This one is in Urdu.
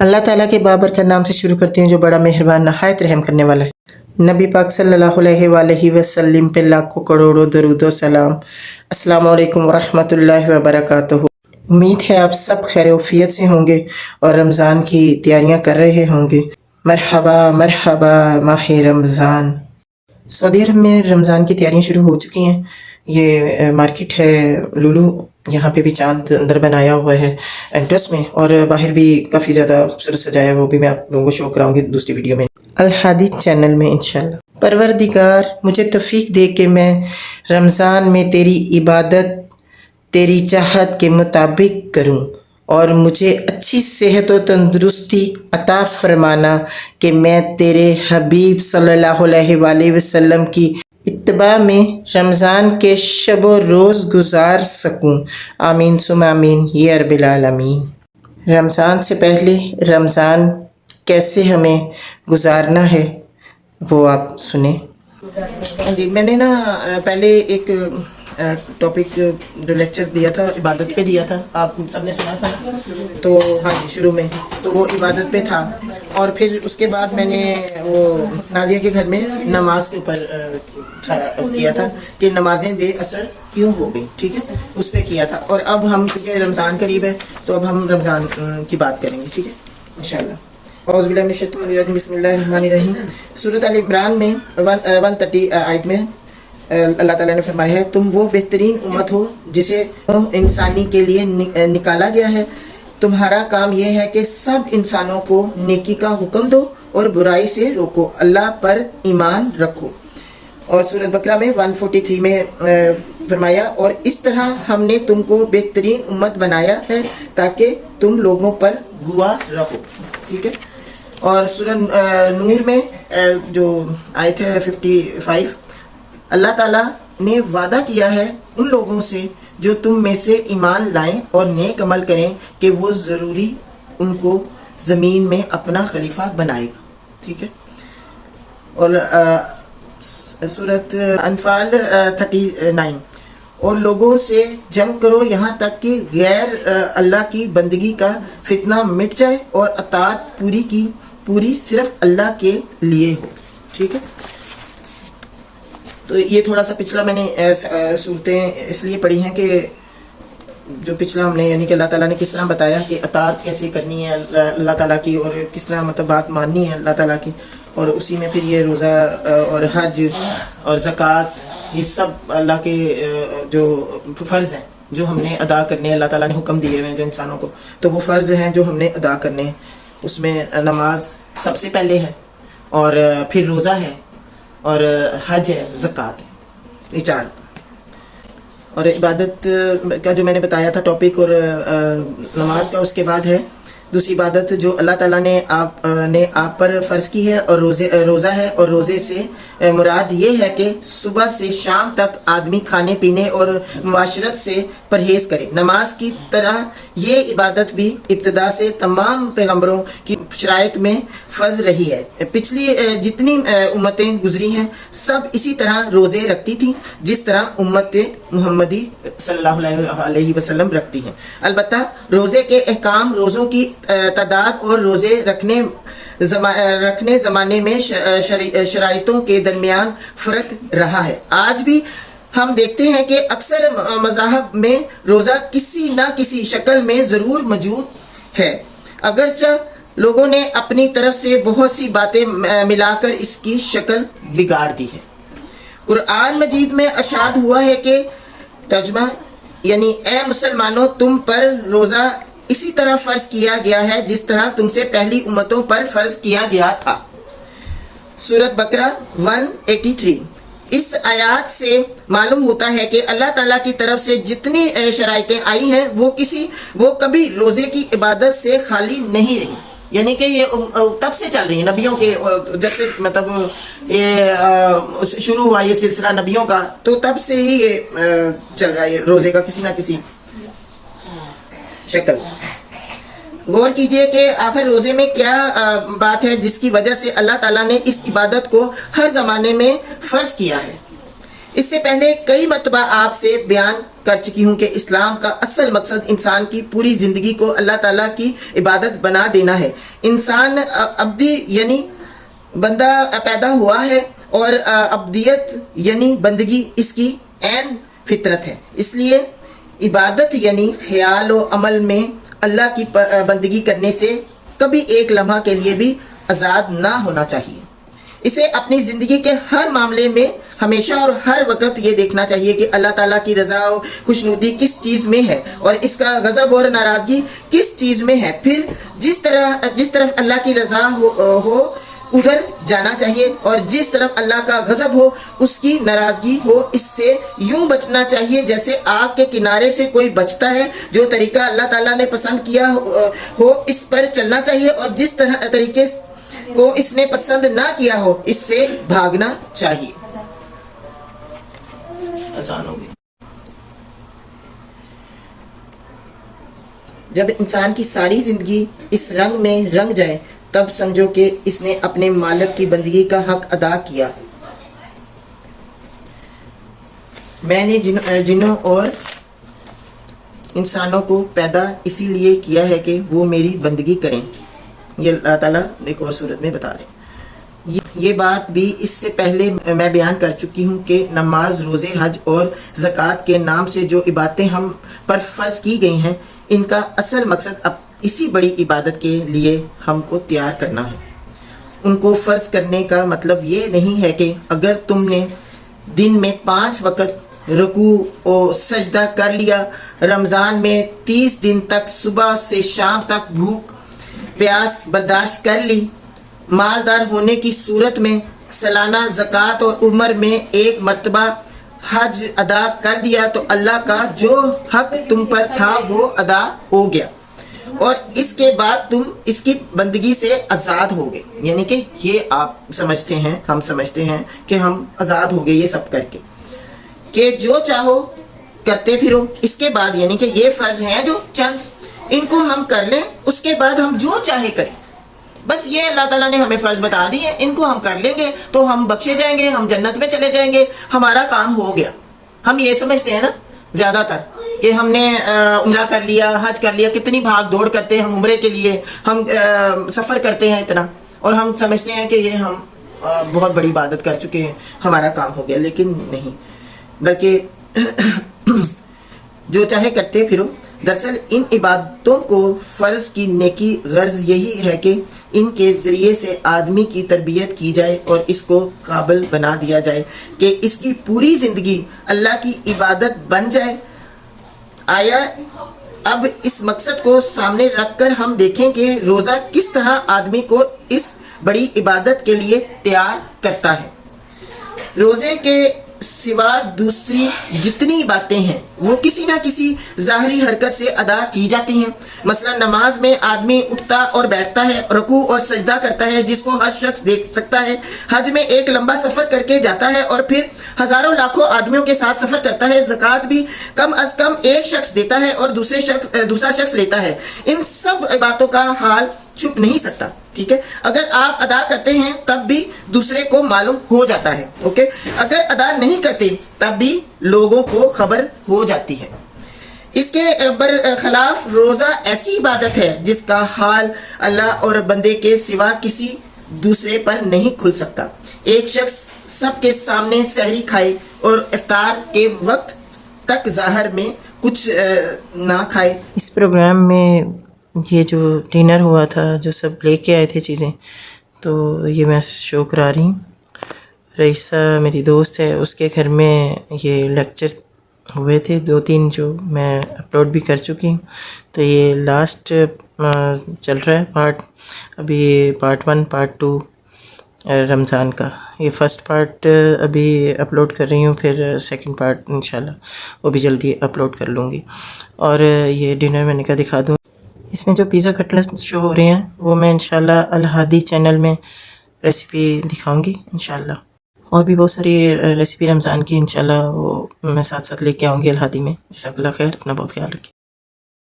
اللہ تعالیٰ کے بابرکت نام سے شروع کرتے ہیں جو بڑا مہربان نہایت رحم کرنے والا ہے۔ نبی پاک صلی اللہ علیہ وآلہ وسلم پہ لاکھوں کروڑوں درود و سلام۔ السلام علیکم ورحمۃ اللہ وبرکاتہ۔ امید ہے آپ سب خیر و عافیت سے ہوں گے اور رمضان کی تیاریاں کر رہے ہوں گے۔ مرحبا مرحبا ماہ رمضان۔ سعودی عرب میں رمضان کی تیاریاں شروع ہو چکی ہیں۔ یہ مارکیٹ ہے لولو، یہاں پہ بھی چاند اندر بنایا ہوا ہے انٹرس میں، اور باہر بھی کافی زیادہ خوبصورت سجایا ہے، وہ بھی میں آپ لوگوں کو شو کراؤں گی دوسری ویڈیو میں الحادی چینل میں انشاءاللہ۔ پروردگار مجھے توفیق دے کہ میں رمضان میں تیری عبادت تیری چاہت کے مطابق کروں، اور مجھے اچھی صحت و تندرستی عطا فرمانا کہ میں تیرے حبیب صلی اللہ علیہ وآلہ وسلم کی اتباع میں رمضان کے شب و روز گزار سکوں۔ آمین ثم آمین یا رب العالمین۔ رمضان سے پہلے رمضان کیسے ہمیں گزارنا ہے وہ آپ سنیں۔ جی میں نے پہلے ایک ٹاپک جو لیکچر دیا تھا عبادت پہ دیا تھا، آپ سب نے سنا تھا تو ہاں جی شروع میں تو وہ عبادت پہ تھا، اور پھر اس کے بعد میں نے وہ نازیہ کے گھر میں نماز کے اوپر کیا تھا کہ نمازیں بے اثر کیوں ہو گئی، ٹھیک ہے، اس پہ کیا تھا۔ اور اب ہم کیونکہ رمضان قریب ہے تو اب ہم رمضان کی بات کریں گے، ٹھیک ہے انشاءاللہ۔ اعوذ باللہ من الشیطان الرجیم، بسم اللہ الرحمن الرحیم۔ سورۃ ال عمران میں 130 آیت میں اللہ تعالیٰ نے فرمایا ہے، تم وہ بہترین امت ہو جسے انسانی کے لیے نکالا گیا ہے۔ تمہارا کام یہ ہے کہ سب انسانوں کو نیکی کا حکم دو اور برائی سے روکو، اللہ پر ایمان رکھو۔ اور سورۃ بقرہ میں 143 میں فرمایا، اور اس طرح ہم نے تم کو بہترین امت بنایا ہے تاکہ تم لوگوں پر گواہ رہو، ٹھیک ہے۔ اور سورۃ نور میں جو آیت ہے 55، اللہ تعالیٰ نے وعدہ کیا ہے ان لوگوں سے جو تم میں سے ایمان لائیں اور نیک عمل کریں کہ وہ ضروری ان کو زمین میں اپنا خلیفہ بنائے گا، ٹھیک ہے۔ اور سورۃ انفال 39، اور لوگوں سے جنگ کرو یہاں تک کہ غیر اللہ کی بندگی کا فتنہ مٹ جائے اور اطاعت پوری کی پوری صرف اللہ کے لیے ہو، ٹھیک ہے۔ تو یہ تھوڑا سا پچھلا میں نے صورتیں اس لیے پڑھی ہیں کہ جو پچھلا ہم نے یعنی کہ اللہ تعالیٰ نے کس طرح بتایا کہ اطاعت کیسے کرنی ہے اللہ تعالیٰ کی، اور کس طرح مطلب بات ماننی ہے اللہ تعالیٰ کی، اور اسی میں پھر یہ روزہ اور حج اور زکوٰۃ یہ سب اللہ کے جو فرض ہیں جو ہم نے ادا کرنے ہیں، اللہ تعالیٰ نے حکم دیے ہیں جو انسانوں کو، تو وہ فرض ہیں جو ہم نے ادا کرنے ہیں۔ اس میں نماز سب سے پہلے ہے، اور پھر روزہ ہے، اور حج ہے، زکوٰۃ ہے، یہ چار۔ اور عبادت کا جو میں نے بتایا تھا ٹاپک، اور نماز کا اس کے بعد ہے دوسری عبادت جو اللہ تعالیٰ نے آپ پر فرض کی ہے، اور روزہ ہے، اور روزے سے مراد یہ ہے کہ صبح سے شام تک آدمی کھانے پینے اور معاشرت سے پرہیز کرے۔ نماز کی طرح یہ عبادت بھی ابتدا سے تمام پیغمبروں کی شرائط میں فرض رہی ہے۔ پچھلی جتنی امتیں گزری ہیں سب اسی طرح روزے رکھتی تھیں جس طرح امت محمدی صلی اللہ علیہ وسلم رکھتی ہیں۔ البتہ روزے کے احکام، روزوں کی تعداد اور روزے رکھنے زمانے میں شرائطوں کے درمیان فرق رہا ہے۔ آج بھی ہم دیکھتے ہیں کہ اکثر مذاہب میں روزہ کسی نہ کسی شکل میں ضرور موجود ہے، اگرچہ لوگوں نے اپنی طرف سے بہت سی باتیں ملا کر اس کی شکل بگاڑ دی ہے۔ قرآن مجید میں ارشاد ہوا ہے کہ ترجمہ یعنی اے مسلمانوں، تم پر روزہ اسی طرح فرض کیا گیا ہے جس طرح تم سے پہلی امتوں پر فرض کیا گیا تھا۔ سورۃ بقرہ 183۔ اس آیات سے معلوم ہوتا ہے کہ اللہ تعالیٰ کی طرف سے جتنی شرائطیں آئی ہیں وہ کبھی روزے کی عبادت سے خالی نہیں رہی، یعنی کہ یہ تب سے چل رہی ہیں نبیوں کے، جب سے مطلب یہ شروع ہوا یہ سلسلہ نبیوں کا، تو تب سے ہی یہ چل رہا ہے روزے کا کسی نہ کسی شکل۔ غور کیجئے کہ آخر روزے میں کیا بات ہے جس کی وجہ سے اللہ تعالیٰ نے اس عبادت کو ہر زمانے میں فرض کیا ہے۔ اس سے پہلے کئی مرتبہ آپ سے بیان کر چکی ہوں کہ اسلام کا اصل مقصد انسان کی پوری زندگی کو اللہ تعالیٰ کی عبادت بنا دینا ہے۔ انسان عبدی یعنی بندہ پیدا ہوا ہے اور عبدیت یعنی بندگی اس کی عین فطرت ہے۔ اس لیے عبادت یعنی خیال و عمل میں اللہ کی بندگی کرنے سے کبھی ایک لمحہ کے لیے بھی آزاد نہ ہونا چاہیے۔ اسے اپنی زندگی کے ہر معاملے میں ہمیشہ اور ہر وقت یہ دیکھنا چاہیے کہ اللہ تعالیٰ کی رضا و خوشنودی کس چیز میں ہے اور اس کا غضب اور ناراضگی کس چیز میں ہے۔ پھر جس طرف اللہ کی رضا ہو ادھر جانا چاہیے اور جس طرف اللہ کا غضب ہو اس کی ناراضگی ہو اس سے یوں بچنا چاہیے جیسے آگ کے کنارے سے کوئی بچتا ہے۔ جو طریقہ اللہ تعالیٰ نے پسند کیا ہو اس پر چلنا چاہیے اور جس طریقے کو اس نے پسند نہ کیا ہو اس سے بھاگنا چاہیے۔ آسان ہو گئی۔ جب انسان کی ساری زندگی اس رنگ میں رنگ جائے تب سمجھو کہ اس نے اپنے مالک کی بندگی کا حق ادا کیا۔ میں نے جنوں اور انسانوں کو پیدا اسی لیے کیا ہے کہ وہ میری بندگی کریں۔ یہ اللہ تعالیٰ ایک اور صورت میں بتا رہے ہیں۔ یہ بات بھی اس سے پہلے میں بیان کر چکی ہوں کہ نماز، روزے، حج اور زکوٰۃ کے نام سے جو عبادتیں ہم پر فرض کی گئی ہیں ان کا اصل مقصد اب اسی بڑی عبادت کے لیے ہم کو تیار کرنا ہے۔ ان کو فرض کرنے کا مطلب یہ نہیں ہے کہ اگر تم نے دن میں 5 وقت رکوع و سجدہ کر لیا، رمضان میں 30 دن تک صبح سے شام تک بھوک پیاس برداشت کر لی، مالدار ہونے کی صورت میں سالانہ زکوٰۃ اور عمر میں 1 مرتبہ حج ادا کر دیا تو اللہ کا جو حق تم پر تھا وہ ادا ہو گیا اور اس کے بعد تم اس کی بندگی سے آزاد ہو گئے۔ یعنی کہ یہ آپ سمجھتے ہیں، ہم سمجھتے ہیں کہ ہم آزاد ہو گئے یہ سب کر کے کہ جو چاہو کرتے پھرو۔ اس کے بعد یعنی کہ یہ فرض ہیں جو چند ان کو ہم کر لیں اس کے بعد ہم جو چاہے کریں، بس یہ اللہ تعالیٰ نے ہمیں فرض بتا دی ہے، ان کو ہم کر لیں گے تو ہم بخشے جائیں گے، ہم جنت میں چلے جائیں گے، ہمارا کام ہو گیا۔ ہم یہ سمجھتے ہیں نا زیادہ تر کہ ہم نے عمرہ کر لیا، حج کر لیا، کتنی بھاگ دوڑ کرتے ہیں ہم عمرے کے لیے، ہم سفر کرتے ہیں اتنا اور ہم سمجھتے ہیں کہ یہ ہم بہت بڑی عبادت کر چکے ہیں، ہمارا کام ہو گیا، لیکن نہیں، بلکہ جو چاہے کرتے پھرو۔ دراصل ان عبادتوں کو فرض کی نیکی غرض یہی ہے کہ ان کے ذریعے سے آدمی کی تربیت کی جائے اور اس کو قابل بنا دیا جائے کہ اس کی پوری زندگی اللہ کی عبادت بن جائے۔ آیا اب اس مقصد کو سامنے رکھ کر ہم دیکھیں کہ روزہ کس طرح آدمی کو اس بڑی عبادت کے لیے تیار کرتا ہے۔ روزے کے سوا دوسری جتنی باتیں ہیں وہ کسی نہ کسی ظاہری حرکت سے ادا کی جاتی ہیں۔ مثلا نماز میں آدمی اٹھتا اور بیٹھتا ہے، رکوع اور سجدہ کرتا ہے جس کو ہر شخص دیکھ سکتا ہے۔ حج میں ایک لمبا سفر کر کے جاتا ہے اور پھر ہزاروں لاکھوں آدمیوں کے ساتھ سفر کرتا ہے۔ زکوٰۃ بھی کم از کم ایک شخص دیتا ہے اور دوسرا شخص لیتا ہے۔ ان سب باتوں کا حال چھپ نہیں سکتا، ٹھیک ہے؟ اگر آپ ادا کرتے ہیں تب بھی دوسرے کو معلوم ہو جاتا ہے، اوکے؟ اگر ادا نہیں کرتے تب بھی لوگوں کو خبر ہو جاتی ہے۔ اس کے برخلاف روزہ ایسی عبادت ہے جس کا حال اللہ اور بندے کے سوا کسی دوسرے پر نہیں کھل سکتا۔ ایک شخص سب کے سامنے سحری کھائے اور افطار کے وقت تک ظاہر میں کچھ نہ کھائے۔ اس پروگرام میں یہ جو ڈنر ہوا تھا جو سب لے کے آئے تھے چیزیں، تو یہ میں شو کرا رہی ہوں۔ رئیسہ میری دوست ہے، اس کے گھر میں یہ لیکچر ہوئے تھے 2-3 جو میں اپلوڈ بھی کر چکی ہوں، تو یہ لاسٹ چل رہا ہے پارٹ، ابھی پارٹ 1 پارٹ 2 رمضان کا، یہ فرسٹ پارٹ ابھی اپلوڈ کر رہی ہوں، پھر سیکنڈ پارٹ انشاءاللہ وہ بھی جلدی اپلوڈ کر لوں گی۔ اور یہ ڈنر میں نے کہا دکھا دوں، اس میں جو پیزا کٹلٹ شو ہو رہے ہیں وہ میں انشاءاللہ الہادی چینل میں ریسیپی دکھاؤں گی انشاءاللہ، اور بھی بہت ساری ریسیپی رمضان کی انشاءاللہ وہ میں ساتھ ساتھ لے کے آؤں گی الہادی میں۔ جزاک اللہ خیر، اپنا بہت خیال رکھیں۔